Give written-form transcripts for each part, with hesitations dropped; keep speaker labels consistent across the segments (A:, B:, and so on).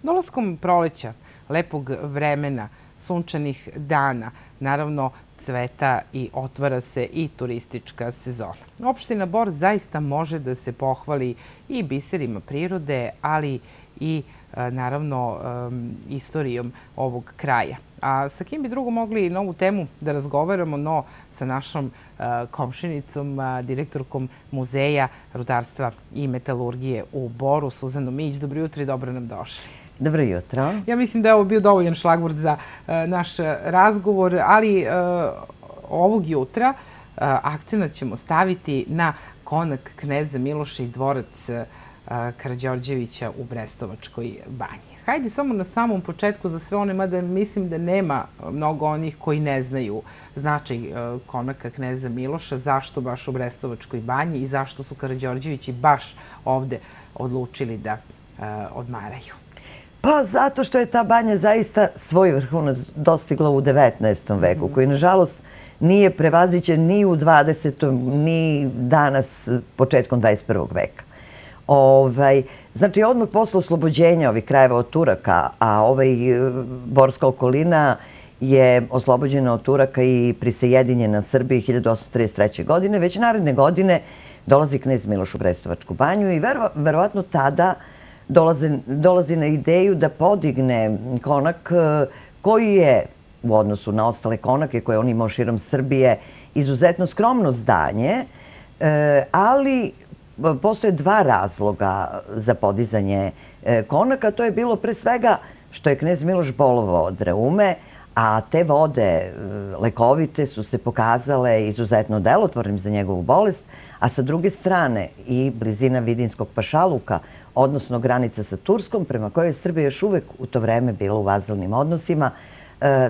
A: Dolaskom proleća, lepog vremena, sunčanih dana, naravno cveta i otvara se i turistička sezona. Opština Bor zaista može da se pohvali i biserima prirode, ali i naravno istorijom ovog kraja. A sa kim bi drugo mogli na ovu temu da razgovaramo, no sa našom komšinicom, direktorkom Muzeja rudarstva i metalurgije u Boru, Suzanom Mijić. Dobro jutro i dobro nam došli.
B: Dobro jutro.
A: Ja mislim da je ovo bio dovoljan šlagvort za naš razgovor, ali ovog jutra akcenat ćemo staviti na konak kneza Miloša i dvorac Karađorđevića u Brestovačkoj banji. Hajde samo na samom početku za sve one, mada mislim da nema mnogo onih koji ne znaju značaj konaka kneza Miloša, zašto baš u Brestovačkoj banji i zašto su Karađorđevići baš ovde odlučili da odmaraju.
B: Pa zato što je ta banja zaista svoj vrhunac dostigla u 19. veku, koji nažalost nije prevaziđen ni u 20. ni danas početkom 21. veka. Znači, odmah posle oslobođenja ovih krajeva od Turaka, a Borska okolina je oslobođena od Turaka i prisajedinjena Srbiji 1833. godine, već naredne godine dolazi knez Miloš u Brestovačku banju i verovatno tada dolazi na ideju da podigne konak koji je u odnosu na ostale konake koje on imao širom Srbije izuzetno skromno zdanje, ali postoje dva razloga za podizanje konaka. To je bilo pre svega što je knez Miloš bolovao od reume, a te vode lekovite su se pokazale izuzetno delotvornim za njegovu bolest, a sa druge strane i blizina Vidinskog pašaluka, odnosno granica sa Turskom, prema kojoj je Srbija još uvek u to vreme bila u vazalnim odnosima,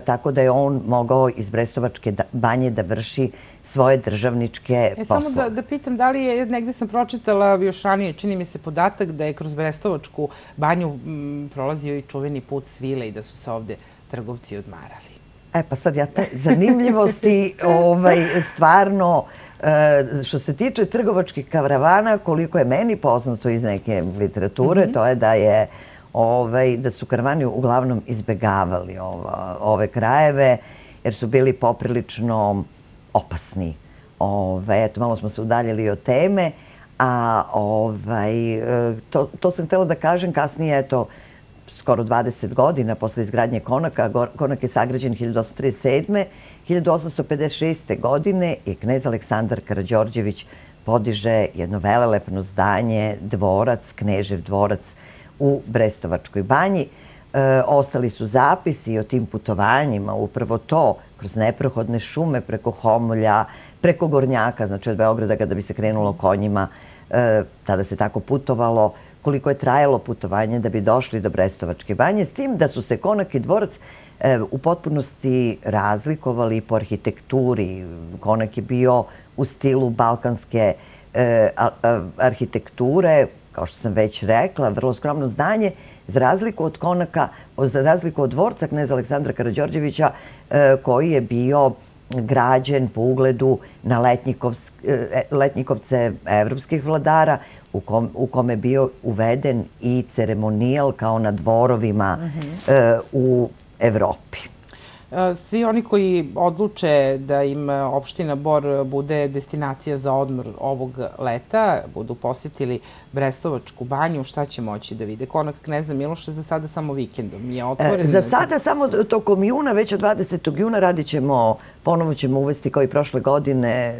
B: tako da je on mogao iz Brestovačke banje da vrši svoje državničke poslove.
A: Samo da pitam, da li je, negde sam pročitala još ranije, čini mi se podatak da je kroz Brestovačku banju prolazio i čuveni put svile i da su se ovde trgovci odmarali.
B: Pa sad ja te zanimljivosti stvarno, što se tiče trgovačkih karavana, koliko je meni poznato iz neke literature, to je da su karavani uglavnom izbegavali ove krajeve, jer su bili poprilično opasni. Eto, malo smo se udaljili od teme, a to sam htjela da kažem kasnije, eto, skoro 20 godina posle izgradnje konaka. Konak je sagrađen 1837. 1856. godine i knez Aleksandar Karađorđević podiže jedno velelepno zdanje, dvorac, knežev dvorac u Brestovačkoj banji. Ostali su zapisi o tim putovanjima, upravo to, kroz neprohodne šume, preko Homolja, preko Gornjaka, znači od Beograda kada bi se krenulo konjima, tada se tako putovalo, koliko je trajalo putovanje da bi došli do Brestovačke banje, s tim da su se konak i dvorac u potpunosti razlikovali po arhitekturi. Konak je bio u stilu balkanske arhitekture, kao što sam već rekla, vrlo skromno zdanje, za razliku od konaka, za razliku od dvorca kneza Aleksandra Karađorđevića, koji je bio građen po ugledu na letnjikovce evropskih vladara, u kome je bio uveden i ceremonijal kao na dvorovima u Evropi.
A: Svi oni koji odluče da im opština Bor bude destinacija za odmor ovog leta, budu posjetili Brestovačku banju, šta će moći da vide? Konak kneza Miloša za sada samo vikendom je otvoren?
B: Za sada samo tokom juna, već od 20. juna radit ćemo, ponovo ćemo uvesti kao i prošle godine,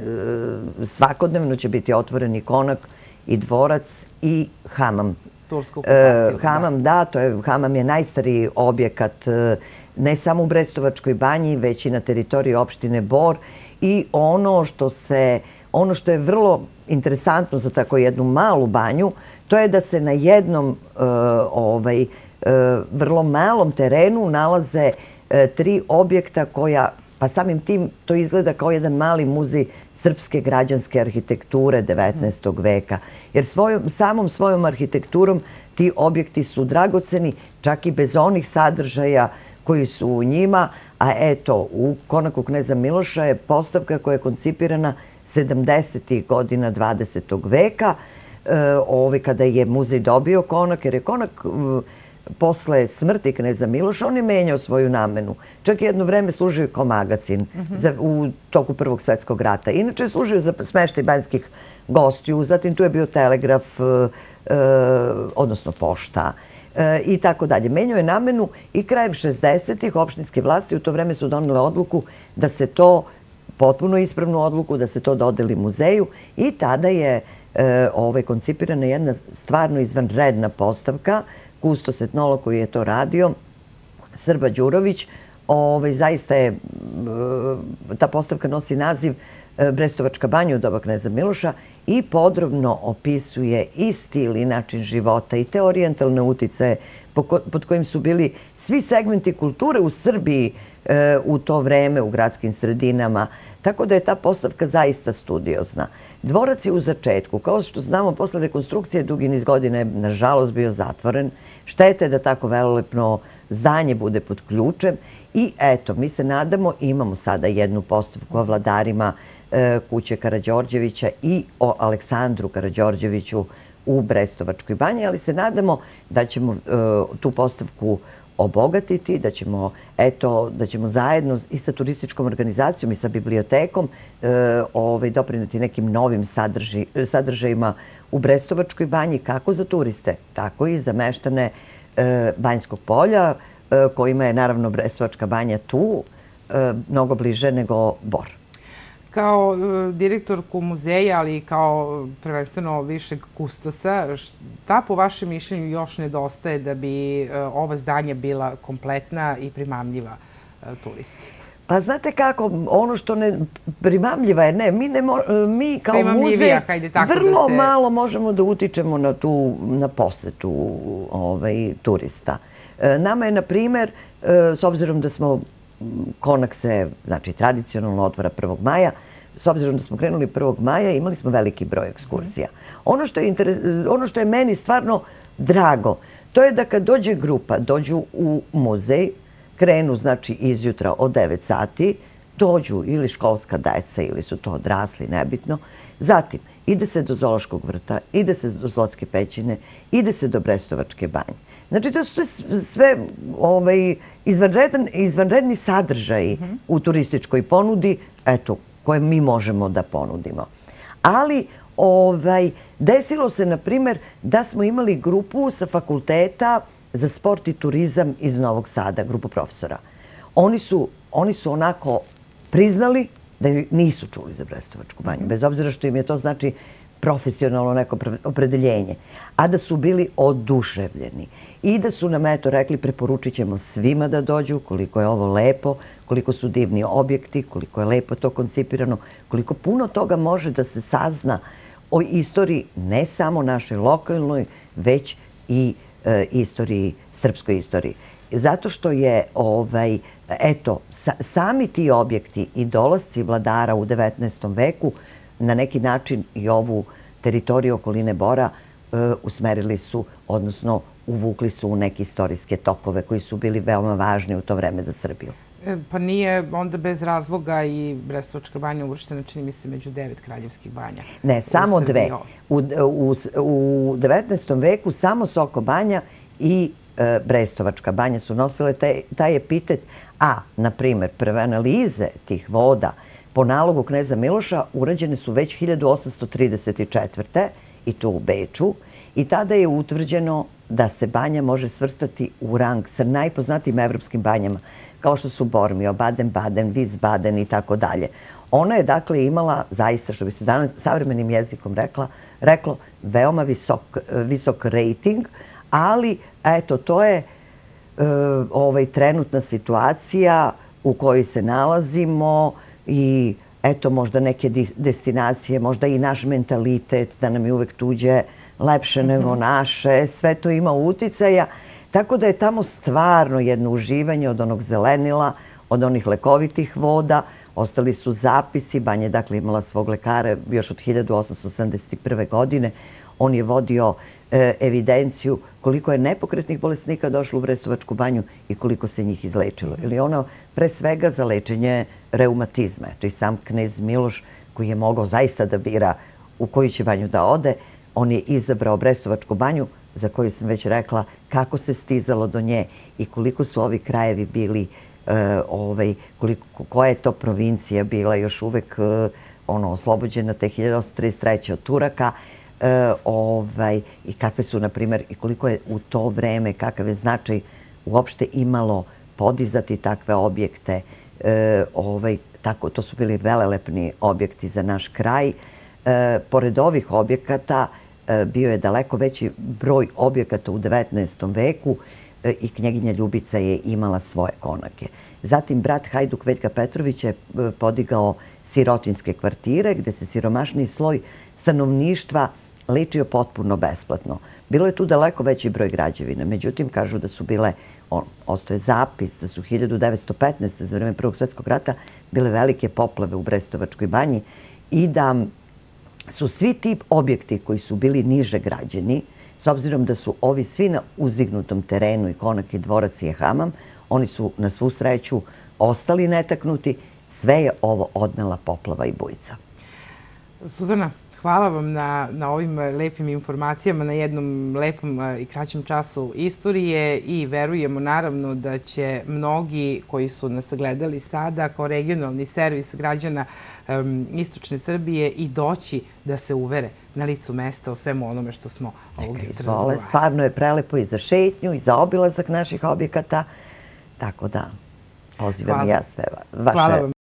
B: svakodnevno će biti otvoreni konak i dvorac i hamam.
A: Tursku kupatilo.
B: Hamam, da, hamam je najstariji objekat ne samo u Brestovačkoj banji, već i na teritoriji opštine Bor. I ono što je vrlo interesantno za tako jednu malu banju, to je da se na jednom vrlo malom terenu nalaze tri objekta koja, pa samim tim to izgleda kao jedan mali muzej srpske građanske arhitekture 19. veka. Jer samom svojom arhitekturom ti objekti su dragoceni, čak i bez onih sadržaja koji su u njima, a eto, u konaku kneza Miloša je postavka koja je koncipirana 70. godina 20. veka, kada je muzej dobio konak, jer je konak posle smrti kneza Miloša, on je menjao svoju namenu. Čak i jedno vreme služio kao magacin u toku Prvog svetskog rata. Inače je služio za smeštaj banjskih gostiju, zatim tu je bio telegraf, odnosno pošta i tako dalje. Menjao je namenu i krajem 60-ih opštinske vlasti u to vreme su donele odluku da se to, potpuno ispravnu odluku, da se to dodeli muzeju i tada je koncipirana jedna stvarno izvanredna postavka, kustos etnolog koji je to radio, Srba Đurović. Zaista je, ta postavka nosi naziv Brestovačka banja u doba kneza Miloša i podrobno opisuje i stil i način života i te orijentalne uticaje pod kojim su bili svi segmenti kulture u Srbiji u to vreme u gradskim sredinama. Tako da je ta postavka zaista studiozna. Dvorac je u začetku. Kao što znamo, posle rekonstrukcije dugi niz godina je nažalost bio zatvoren. Štete da tako velelepno zdanje bude pod ključem. I eto, mi se nadamo, imamo sada jednu postavku o vladarima kuće Karađorđevića i o Aleksandru Karađorđeviću u Brestovačkoj banji, ali se nadamo da ćemo tu postavku obogatiti, da ćemo zajedno i sa turističkom organizacijom i sa bibliotekom doprineti nekim novim sadržajima u Brestovačkoj banji, kako za turiste, tako i za meštane Banjskog polja, kojima je naravno Brestovačka banja tu mnogo bliže nego Bor.
A: Kao direktorku muzeja, ali i kao prvenstveno višeg kustosa, šta po vašem mišljenju još nedostaje da bi ova zdanja bila kompletna i primamljiva turisti?
B: Pa znate kako, ono što ne primamljiva je, mi kao muzej vrlo malo možemo da utičemo na posetu turista. Nama je, na primer, s obzirom da smo Konak se, znači, tradicionalno otvara 1. maja. S obzirom da smo krenuli 1. maja, imali smo veliki broj ekskurzija. Ono što je meni stvarno drago, to je da kad dođe grupa, dođu u muzej, krenu, znači, izjutra od 9 sati, dođu ili školska deca ili su to odrasli, nebitno. Zatim, ide se do Zoološkog vrta, ide se do Zlotske pećine, ide se do Brestovačke banje. Znači, to su sve izvanredni sadržaji u turističkoj ponudi, eto, koje mi možemo da ponudimo. Ali desilo se, na primjer, da smo imali grupu sa fakulteta za sport i turizam iz Novog Sada, grupu profesora. Oni su onako priznali da nisu čuli za Brestovačku banju, bez obzira što im je to znači profesionalno neko opredeljenje, a da su bili oduševljeni i da su nam rekli preporučit ćemo svima da dođu, koliko je ovo lepo, koliko su divni objekti, koliko je lepo to koncipirano, koliko puno toga može da se sazna o istoriji, ne samo našoj lokalnoj, već i istoriji, srpskoj istoriji. Zato što je, eto, sami ti objekti i dolasci vladara u 19. veku na neki način i ovu teritoriju okoline Bora usmerili su, odnosno uvukli su u neke istorijske tokove koji su bili veoma važni u to vreme za Srbiju.
A: Pa nije onda bez razloga i Brestovačka banja uvrštena, čini mi se, među 9 kraljevskih banja?
B: Ne, samo 2. U 19. veku samo Soko banja i Brestovačka banja su nosile taj epitet, a, na primer, prve analize tih voda po nalogu kneza Miloša urađene su već 1834. i to u Beču, i tada je utvrđeno da se banja može svrstati u rang sa najpoznatijim evropskim banjama, kao što su Bormio, Baden-Baden, Wiesbaden i tako dalje. Ona je, dakle, imala zaista, što bi se danas savremenim jezikom reklo, veoma visok rating, ali, eto, to je trenutna situacija u kojoj se nalazimo i, eto, možda neke destinacije, možda i naš mentalitet, da nam je uvek tuđe lepše nego naše, sve to ima uticaja. Tako da je tamo stvarno jedno uživanje od onog zelenila, od onih lekovitih voda. Ostali su zapisi. Banja je, dakle, imala svog lekara još od 1871. godine. On je vodio evidenciju koliko je nepokretnih bolesnika došlo u Brestovačku banju i koliko se njih izlečilo. Ili ono, pre svega, za lečenje reumatizma. Eto, i sam knez Miloš, koji je mogao zaista da bira u koju će banju da ode, on je izabrao Brestovačku banju za koju sam već rekla kako se stizalo do nje i koliko su ovi krajevi bili, koja je to provincija bila još uvek oslobođena te 1833. od Turaka, i kakve su, na primjer, i koliko je u to vreme, kakav je značaj uopšte imalo podizati takve objekte. To su bili velelepni objekti za naš kraj. Pored ovih objekata bio je daleko veći broj objekata u 19. veku i knjeginja Ljubica je imala svoje konake. Zatim, brat Hajduk Veljka Petrović je podigao sirotinske kvartire gde se siromašniji sloj stanovništva lečio potpuno besplatno. Bilo je tu daleko veći broj građevina, međutim, kažu da su bile, ostaje zapis, da su 1915. za vreme Prvog svjetskog rata bile velike poplave u Brestovačkoj banji i da su svi ti objekti koji su bili niže građeni, s obzirom da su ovi svi na uzdignutom terenu, i konak i dvorac i hamam, oni su na svu sreću ostali netaknuti, sve je ovo odnela poplava i bujica.
A: Suzana, hvala vam na ovim lepim informacijama, na jednom lepom i kraćem času istorije i verujemo naravno da će mnogi koji su nas gledali sada kao regionalni servis građana Istočne Srbije i doći da se uvere na licu mesta o svemu onome što smo ovog jutra razgovarali.
B: Stvarno je prelepo i za šetnju i za obilazak naših objekata, tako da pozivam i ja sve vaše